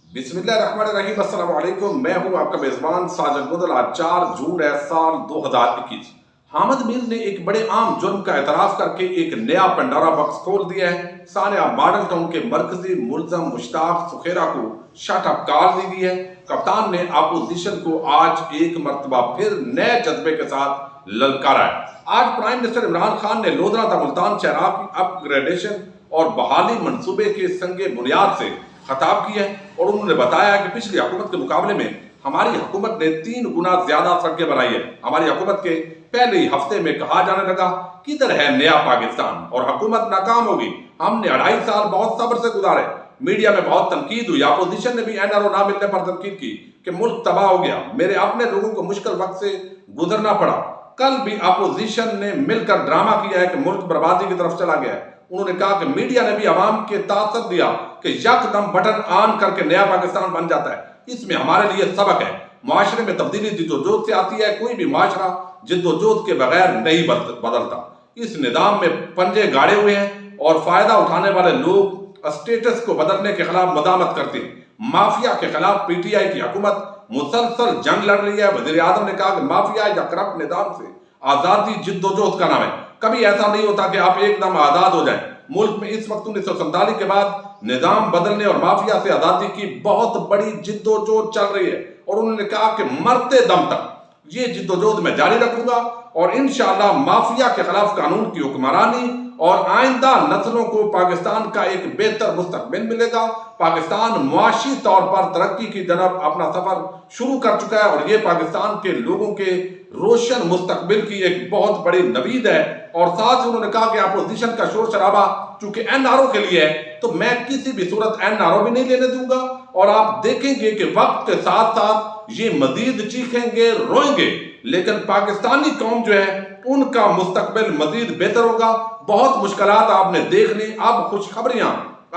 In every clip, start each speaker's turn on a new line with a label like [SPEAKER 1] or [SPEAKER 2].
[SPEAKER 1] بسم اللہ الرحمن الرحیم، السلام علیکم۔ میں ہوں آپ کا میزبان ساجد مدل۔ آج 4 جون ہے سال 2021۔ حامد میر نے ایک بڑے عام جرم کا اعتراف کر کے ایک نیا پنڈورا باکس کھول دیا ہے۔ ثانیہ ماڈل ٹاؤن کے مرکزی ملزم مشتاق سخیرہ کو شٹ اپ کال دی گئی ہے۔ کپتان نے اپوزیشن کو آج ایک مرتبہ پھر نئے جذبے کے ساتھ للکارا ہے۔ آج پرائم منسٹر عمران خان نے لودھرا تا ملتان شاہراہ کی اپ گریڈیشن اور بحالی منصوبے کے سنگ بنیاد سے خطاب کیا ہے، اور انہوں نے بتایا کہ پچھلی حکومت کے مقابلے میں ہماری حکومت نے 3 گنا زیادہ سڑکیں بنائی ہیں۔ ہماری حکومت کے پہلے ہی ہفتے میں کہا جانے لگا کدھر ہے نیا پاکستان، اور حکومت ناکام ہوگی۔ ہم نے 2.5 سال بہت صبر سے گزارے۔ میڈیا میں بہت تنقید ہوئی، اپوزیشن نے بھی NRO نہ ملنے پر تنقید کی کہ ملک تباہ ہو گیا۔ میرے اپنے لوگوں کو مشکل وقت سے گزرنا پڑا۔ کل بھی اپوزیشن نے مل کر ڈرامہ کیا ہے کہ ملک بربادی کی طرف چلا گیا ہے۔ انہوں نے کہا کہ میڈیا نے بھی عوام کے تاثر دیا کہ یک دم بٹن آن کر کے نیا پاکستان بن جاتا ہے۔ اس میں ہمارے لیے سبق ہے۔ معاشرے میں تبدیلی جدوجہد سے آتی ہے، کوئی بھی معاشرہ جدوجہد کے بغیر نہیں بدلتا۔ اس نظام میں پنجے گاڑے ہوئے ہیں اور فائدہ اٹھانے والے لوگ اسٹیٹس کو بدلنے کے خلاف مداحمت کرتے ہیں۔ مافیا کے خلاف PTI کی حکومت مسلسل جنگ لڑ رہی ہے۔ وزیر اعظم نے کہا کہ مافیا یا کرپٹ نظام سے آزادی جدوجہد کا نام ہے۔ کبھی ایسا نہیں ہوتا کہ آپ ایک دم آزاد ہو جائیں۔ ملک میں اس وقت 1947 کے بعد نظام بدلنے اور مافیا سے آزادی کی بہت بڑی جدوجہد چل رہی ہے، اور انہوں نے کہا کہ مرتے دم تک یہ جدوجہد میں جاری رکھوں گا، اور انشاءاللہ مافیا کے خلاف قانون کی حکمرانی اور آئندہ نسلوں کو پاکستان کا ایک بہتر مستقبل ملے گا۔ پاکستان معاشی طور پر ترقی کی جانب اپنا سفر شروع کر چکا ہے، اور یہ پاکستان کے لوگوں کے روشن مستقبل کی ایک بہت بڑی نوید ہے۔ اور ساتھ ہی انہوں نے کہا کہ اپوزیشن کا شور شرابہ چونکہ NRO کے لیے ہے، تو میں کسی بھی صورت NRO بھی نہیں لینے دوں گا، اور آپ دیکھیں گے کہ وقت کے ساتھ ساتھ یہ مزید چیخیں گے، روئیں گے، لیکن پاکستانی قوم جو ہے ان کا مستقبل مزید بہتر ہوگا۔ بہت مشکلات آپ نے دیکھ لی، اب خوشخبریاں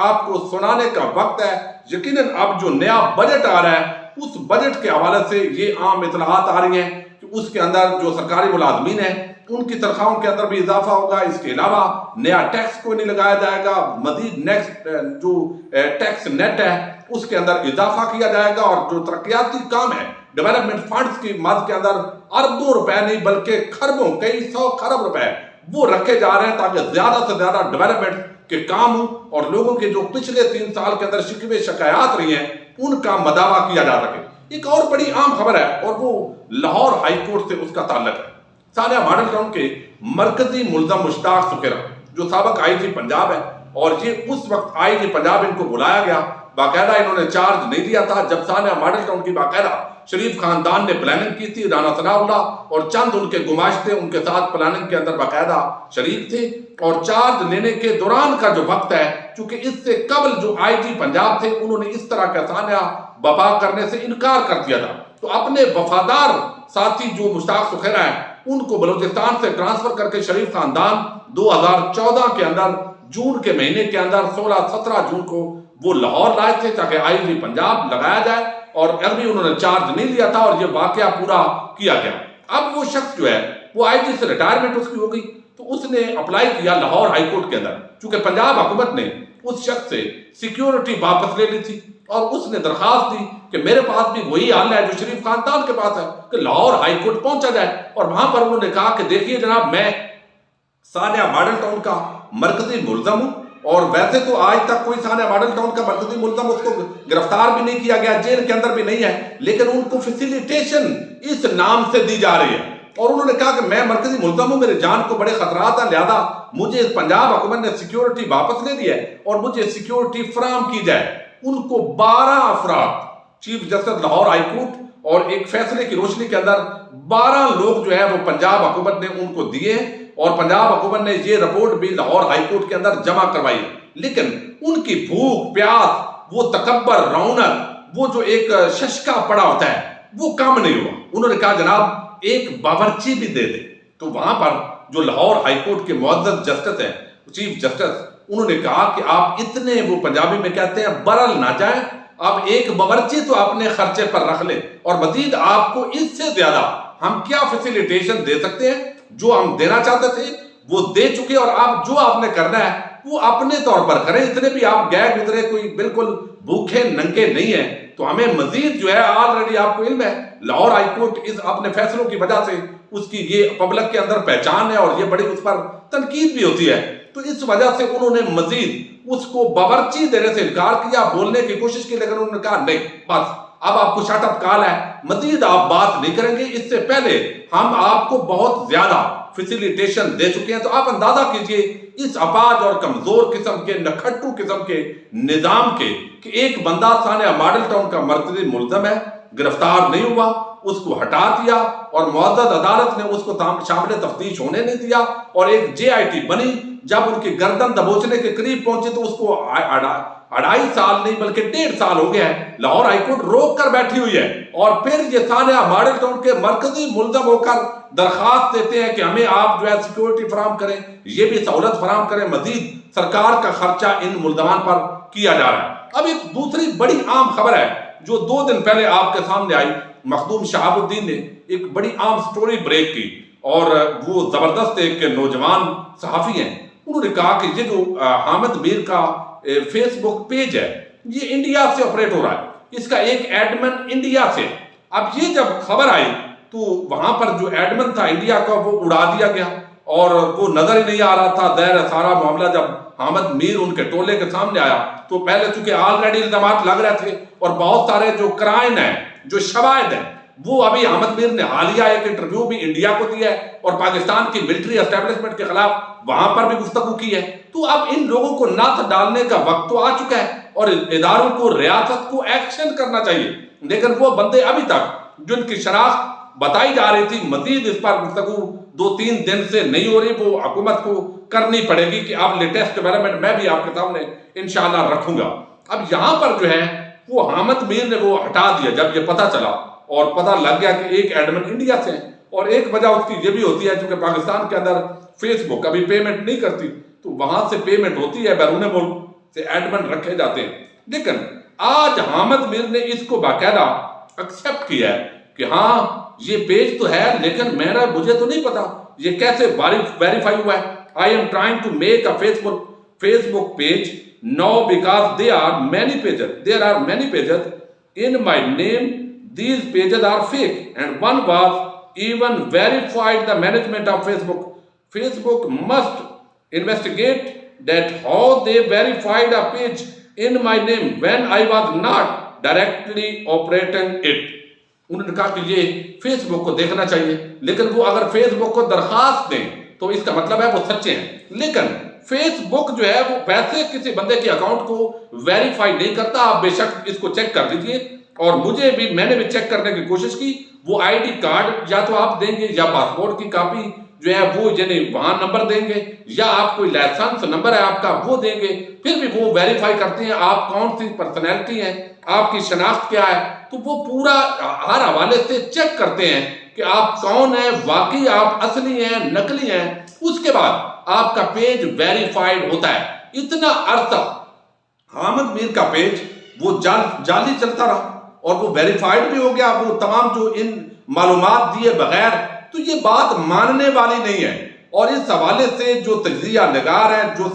[SPEAKER 1] آپ کو سنانے کا وقت ہے۔ یقیناً اب جو نیا بجٹ آ رہا ہے، اس بجٹ کے حوالے سے یہ عام اطلاعات آ رہی ہیں کہ اس کے اندر جو سرکاری ملازمین ہیں ان کی تنخواہوں کے اندر بھی اضافہ ہوگا۔ اس کے علاوہ نیا ٹیکس کوئی نہیں لگایا جائے گا، مزید نیکسٹ جو ٹیکس نیٹ ہے اس کے اندر اضافہ کیا جائے گا، اور جو ترقیاتی کام ہے ڈیولپمنٹ فنڈز کی مد کے اندر اربوں روپے نہیں بلکہ خربوں، کئی 100 خرب روپے وہ رکھے جا رہے ہیں تاکہ زیادہ سے زیادہ ڈیولپمنٹ کے کام ہوں، اور لوگوں کے جو پچھلے 3 سال کے اندر شکوے شکایات رہی ہیں ان کا مداوع کیا جا سکے۔ ایک اور بڑی عام خبر ہے، اور وہ لاہور ہائی کورٹ سے اس کا تعلق ہے۔ ثانیہ ماڈل ٹاؤن کے مرکزی ملزم مشتاق سخیرہ جو سابق IG پنجاب ہے، اور یہ اس وقت IG پنجاب ان کو بلایا گیا، باقاعدہ انہوں نے چارج نہیں دیا تھا جب ثانیہ ماڈل ٹاؤن کی باقاعدہ شریف خاندان نے پلاننگ کی تھی۔ رانا ثناء اللہ اور چند ان کے گماشتے ان کے ساتھ پلاننگ کے اندر باقاعدہ شریک تھے، اور چارج لینے کے دوران کا جو وقت ہے، چونکہ اس سے قبل جو IG پنجاب تھے انہوں نے اس طرح کا ثانیہ بپا کرنے سے انکار کر دیا تھا، تو اپنے وفادار ساتھی جو مشتاق سخیرہ ہیں ان کو بلوچستان سے ٹرانسفر کر کے شریف خاندان 2014 کے اندر جون کے مہینے کے اندر 16-17 جون کو وہ لاہور لائے تھے تاکہ IG پنجاب لگایا جائے، اور ابھی انہوں نے چارج نہیں لیا تھا، اور یہ واقعہ پورا کیا گیا۔ اب وہ شخص جو ہے وہ IG سے ریٹائرمنٹ اس کی ہو گئی، تو اس نے اپلائی کیا لاہور ہائی کورٹ کے اندر، چونکہ پنجاب حکومت نے اس شخص سے سیکیورٹی واپس لے لی تھی، اور اس نے درخواست دی کہ میرے پاس بھی وہی حال ہے جو شریف خاندان کے پاس ہے کہ لاہور ہائی کورٹ پہنچا جائے، اور وہاں پر انہوں نے کہا کہ دیکھیے جناب، میں ثانیہ ماڈل ٹاؤن کا مرکزی ملزم ہوں، اور ویسے تو آج تک کوئی ثانیہ ماڈل ٹاؤن کا مرکزی ملزم اس کو گرفتار بھی نہیں کیا گیا، جیل کے اندر بھی نہیں ہے، لیکن ان کو فیسیلیٹیشن اس نام سے دی جا رہی ہے، اور انہوں نے کہا کہ میں مرکزی ملزم ہوں، میرے جان کو بڑے خطرات ہیں، لہذا مجھے پنجاب حکومت نے سیکیورٹی واپس لے لی ہے اور مجھے سیکیورٹی فراہم کی جائے۔ ان کو 12 افراد، chief justice Lahore high court اور ایک فیصلے کی روشنی کے اندر 12 لوگ جو ہے وہ پنجاب حکومت نے ان کو دیے، اور پنجاب حکومت نے یہ رپورٹ بھی لاہور ہائی کورٹ کے اندر جمع کروائی، لیکن ان کی بھوک پیاس، وہ تکبر، رونق، وہ جو ایک ششکا پڑا ہوتا ہے وہ کم نہیں ہوا۔ انہوں نے کہا جناب ایک باورچی بھی دے دے، تو وہاں پر جو لاہور ہائی کورٹ کے معزز جسٹس ہیں، چیف جسٹس، انہوں نے کہا کہ آپ اتنے، وہ پنجابی میں کہتے ہیں، برل نہ جائیں، آپ ایک باورچی تو اپنے خرچے پر رکھ لیں، اور مزید آپ کو اس سے زیادہ ہم کیا فیسیلیٹیشن دے سکتے ہیں، جو ہم دینا چاہتے تھے وہ دے چکے، اور آپ جو آپ نے کرنا ہے وہ اپنے طور پر کریں. اتنے بھی آپ گئے گزرے کوئی بالکل بھوکے ننگے نہیں ہیں. تو ہمیں مزید جو ہے آلریڈی آپ کو علم ہے لاہور ہائی کورٹ اس اپنے فیصلوں کی وجہ سے اس کی یہ پبلک کے اندر پہچان ہے اور یہ بڑی اس پر تنقید بھی ہوتی ہے. تو اس وجہ سے انہوں نے مزید اس کو باورچی دینے سے انکار کیا, بولنے کی کوشش کی, لیکن انہوں نے کہا نہیں بس اب آپ کو شٹ اپ کال ہے, مزید آپ بات نہیں کریں گے. اس سے پہلے ہم آپ کو بہت زیادہ فیسیلیٹیشن دے چکے ہیں. تو آپ اندازہ کیجئے اس اپاہج اور کمزور قسم کے نکھٹو قسم کے نظام کے کہ ایک بندہ ثانیہ ماڈل ٹاؤن کا مرکزی ملزم ہے, گرفتار نہیں ہوا, اس کو ہٹا دیا اور معزز عدالت نے اس کو شامل تفتیش ہونے نہیں دیا, اور ایک جے آئی ٹی بنی. جب ان کی گردن دبوچنے کے قریب پہنچے تو اس کو 2.5 سال نہیں بلکہ 1.5 سال ہو گیا ہے. لاہور ہائی کورٹ روک کر بیٹھی ہوئی ہے اور پھر یہ ثانیہ ماڈل ٹاؤن کے مرکزی ملزم ہو کر درخواست دیتے ہیں کہ ہمیں آپ جو ہے سیکیورٹی فراہم کریں, یہ بھی سہولت فراہم کریں, مزید سرکار کا خرچہ ان ملزمان پر کیا جا رہا ہے. اب ایک دوسری بڑی عام خبر ہے جو 2 دن پہلے آپ کے سامنے آئی. مخدوم شہاب الدین نے ایک بڑی عام سٹوری بریک کی اور وہ زبردست ایک نوجوان صحافی ہیں. انہوں نے کہا کہ یہ جو حامد میر کا فیس بک پیج ہے یہ انڈیا سے آپریٹ ہو رہا ہے, اس کا ایک ایڈمن انڈیا سے. اب یہ جب خبر آئی تو وہاں پر جو ایڈمن تھا انڈیا کا وہ اڑا دیا گیا اور وہ نظر ہی نہیں آ رہا تھا. ظاہر سارا معاملہ جب حامد میر ان کے ٹولے کے سامنے آیا تو پہلے چونکہ آلریڈی الزامات لگ رہے تھے اور بہت سارے جو کرائن ہیں جو شواہد ہیں وہ ابھی حامد میر نے حالیہ ایک انٹرویو بھی انڈیا کو دیا ہے اور پاکستان کی ملٹری اسٹیبلشمنٹ کے خلاف وہاں پر بھی گفتگو کی ہے. تو اب ان لوگوں کو نعت ڈالنے کا وقت تو آ چکا ہے اور اداروں کو ریاست کو ایکشن کرنا چاہیے, لیکن وہ بندے ابھی تک جن کی شناخت بتائی جا رہی تھی مزید اس پر گفتگو 2-3 دن سے نہیں ہو رہی, وہ حکومت کو کرنی پڑے گی کہ اب لیٹسٹ ڈیولپمنٹ میں بھی آپ کے سامنے انشاءاللہ رکھوں گا. اب یہاں پر جو ہے وہ حامد میر نے وہ ہٹا دیا جب یہ پتہ چلا اور پتہ لگ گیا کہ ایک ایڈمن انڈیا سے ہے. اور ایک وجہ اس کی یہ بھی ہوتی ہے چونکہ پاکستان کے اندر فیس بک ابھی پیمنٹ نہیں کرتی تو وہاں سے پیمنٹ ہوتی ہے, بیرون ملک سے ایڈمن رکھے جاتے ہیں. لیکن آج حامد میر نے اس کو باقاعدہ ایکسیپٹ کیا ہے کہ ہاں یہ پیج تو ہے لیکن مجھے تو نہیں پتا یہ کیسے ویریفائی ہوا ہے. I am trying to make a Facebook page now because there are many pages in my name. These pages are fake and one was even verified. The management of Facebook must investigate that how they verified a page in my name when I was not directly operating it. انہوں نے کہا کہ یہ face بک کو دیکھنا چاہیے, لیکن وہ اگر فیس بک کو درخواست دیں تو اس کا مطلب ہے وہ سچے ہیں. لیکن فیس بک جو ہے وہ پیسے کسی بندے کے اکاؤنٹ کو ویریفائی نہیں کرتا. آپ بے شک اس کو چیک کر دیجئے اور میں نے بھی چیک کرنے کی کوشش کی. وہ آئی ڈی کارڈ یا تو آپ دیں گے یا پاسپورٹ کی کاپی جو ہے وہ یعنی وہاں نمبر دیں گے یا آپ کوئی لائسنس نمبر ہے آپ کا وہ دیں گے, پھر بھی وہ ویریفائی کرتے ہیں آپ کون سی پرسنالٹی ہیں, آپ کی شناخت کیا ہے. تو وہ پورا ہر حوالے سے چیک کرتے ہیں کہ آپ کون ہیں, واقعی آپ اصلی ہیں نقلی ہیں. اس کے بعد آپ کا پیج ویریفائیڈ ہوتا ہے. اتنا عرصہ حامد میر کا پیج وہ جعلی چلتا رہا اور وہ ویریفائیڈ بھی ہو گیا, وہ تمام جو ان معلومات دیے بغیر. تو یہ بات ماننے والی نہیں ہے. اور اس حوالے سے جو تجزیہ نگار ہیں جو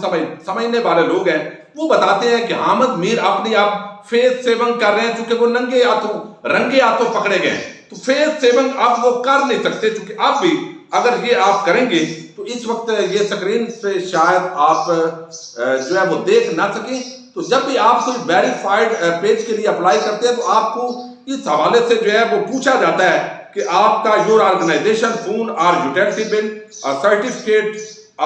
[SPEAKER 1] سمجھنے والے لوگ ہیں وہ بتاتے ہیں کہ حامد میر اپنی اب فیس سیونگ کر رہے ہیں چونکہ وہ رنگے ہاتھوں پکڑے گئے. تو فیس سیونگ اب وہ کر نہیں سکتے چونکہ اب بھی اگر یہ آپ کریں گے تو اس وقت یہ سکرین سے شاید آپ جو ہے وہ دیکھ نہ سکیں. تو جب بھی آپ کوئی ویریفائیڈ پیج کے لیے اپلائی کرتے ہیں تو آپ کو اس حوالے سے جو ہے وہ پوچھا جاتا ہے کہ آپ کا یور آرگنائزیشن فون اور یوٹیلٹی بل اور certificate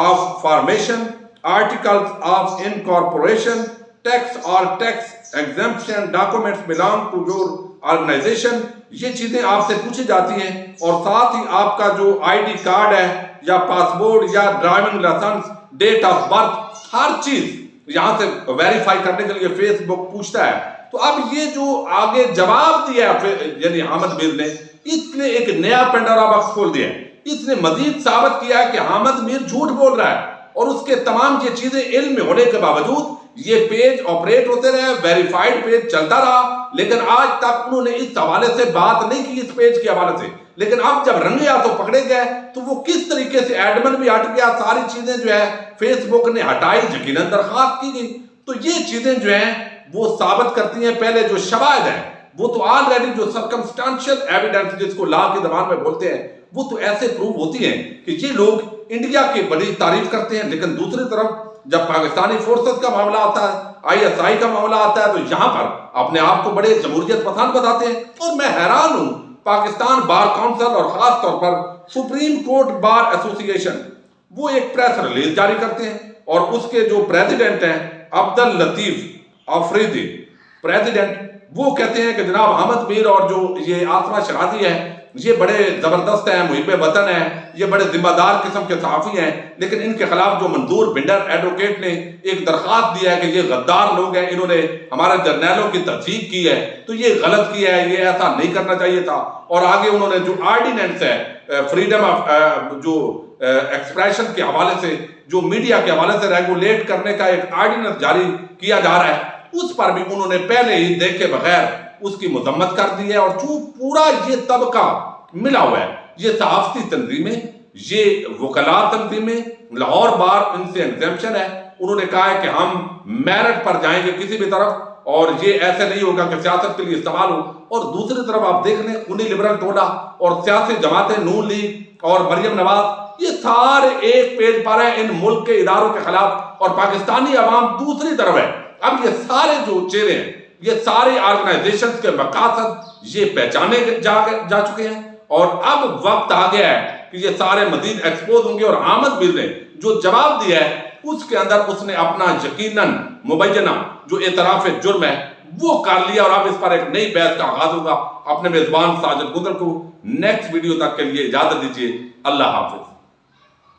[SPEAKER 1] of formation, articles of incorporation, tax اور tax exemption documents belong to your organization. یہ چیزیں آپ سے پوچھی جاتی ہیں اور ساتھ ہی آپ کا جو آئی ڈی کارڈ ہے یا پاسپورٹ یا driving licence, date of birth, ہر چیز یہاں سے ویریفائی کرنے کے لیے فیس بک پوچھتا ہے. تو اب یہ جو آگے جواب دیا یعنی حامد میر نے, اس نے ایک نیا پینڈورا باکس کھول دیا. اس نے مزید ثابت کیا ہے کہ حامد میر جھوٹ بول رہا ہے اور اس کے تمام یہ چیزیں علم میں ہونے کے باوجود یہ پیج آپریٹ ہوتے رہے, ویریفائیڈ پیج چلتا رہا, لیکن آج تک انہوں نے اس حوالے سے بات نہیں کی اس پیج کے حوالے سے. لیکن اب جب رنگے ہاتھوں پکڑے گئے تو وہ کس طریقے سے ایڈمن بھی ہٹ گیا، ساری چیزیں جو ہے فیس بک نے ہٹائی، یقیناً درخواست کی گئی. تو یہ چیزیں جو ہیں وہ ثابت کرتی ہیں، پہلے جو شواہد ہیں وہ تو آلریڈی جو سرکمسٹانشل ایویڈنس جس کو لا کی زبان میں بولتے ہیں وہ تو ایسے پروو ہوتی ہیں کہ یہ لوگ انڈیا کی بڑی تعریف کرتے ہیں، لیکن دوسری طرف جب پاکستانی فورسز کا معاملہ آتا ہے، ISI کا معاملہ آتا ہے، تو یہاں پر اپنے آپ کو بڑے جمہوریت پسند بتاتے ہیں. اور میں حیران ہوں، پاکستان بار کونسل اور خاص طور پر سپریم کورٹ بار ایسوسی ایشن وہ ایک پریس ریلیز جاری کرتے ہیں، اور اس کے جو پریزیڈنٹ ہیں عبداللطیف آفریدی پریزیڈنٹ، وہ کہتے ہیں کہ جناب احمد میر اور جو یہ آسما شرازی ہے یہ بڑے زبردست ہیں، محب وطن ہیں، یہ بڑے ذمہ دار قسم کے صحافی ہیں، لیکن ان کے خلاف جو منظور بنڈر ایڈوکیٹ نے ایک درخواست دیا ہے کہ یہ غدار لوگ ہیں، انہوں نے ہمارے جرنیلوں کی تضحیک کی ہے، تو یہ غلط کیا ہے، یہ ایسا نہیں کرنا چاہیے تھا. اور آگے انہوں نے جو آرڈیننس ہے فریڈم آف جو ایکسپریشن کے حوالے سے، جو میڈیا کے حوالے سے ریگولیٹ کرنے کا ایک آرڈیننس جاری کیا جا رہا ہے، اس پر بھی انہوں نے پہلے ہی دیکھے بغیر اس کی مذمت کر دی ہے. اور چونکہ پورا یہ طبقہ ملا ہوا ہے، یہ صحافتی تنظیمیں، یہ وکلاء تنظیمیں، لاہور بار ان سے ایگزیمپشن ہے، انہوں نے کہا ہے کہ ہم میرٹ پر جائیں گے کسی بھی طرف، اور یہ ایسے نہیں ہوگا کہ سیاست کے لیے استعمال ہو. اور دوسری طرف آپ دیکھ لیں خونی لبرل ٹولا اور سیاسی جماعتیں نون لیگ اور مریم نواز، یہ سارے ایک پیج پر ہیں ان ملک کے اداروں کے خلاف، اور پاکستانی عوام دوسری طرف ہے. اب یہ سارے جو چہرے ہیں، یہ سارے آرگنائزیشنز کے مقاصد یہ پہچانے جا چکے ہیں، اور اب وقت آ گیا ہے کہ یہ سارے مزید ایکسپوز ہوں گے. اور احمد میر نے جو جواب دیا ہے اس کے اندر اس نے اپنا یقیناً مبینہ جو اعتراف جرم ہے وہ کر لیا، اور اب اس پر ایک نئی بحث کا آغاز ہوگا. اپنے میزبان ساجد گدر کو نیکسٹ ویڈیو تک کے لیے اجازت دیجیے. اللہ حافظ.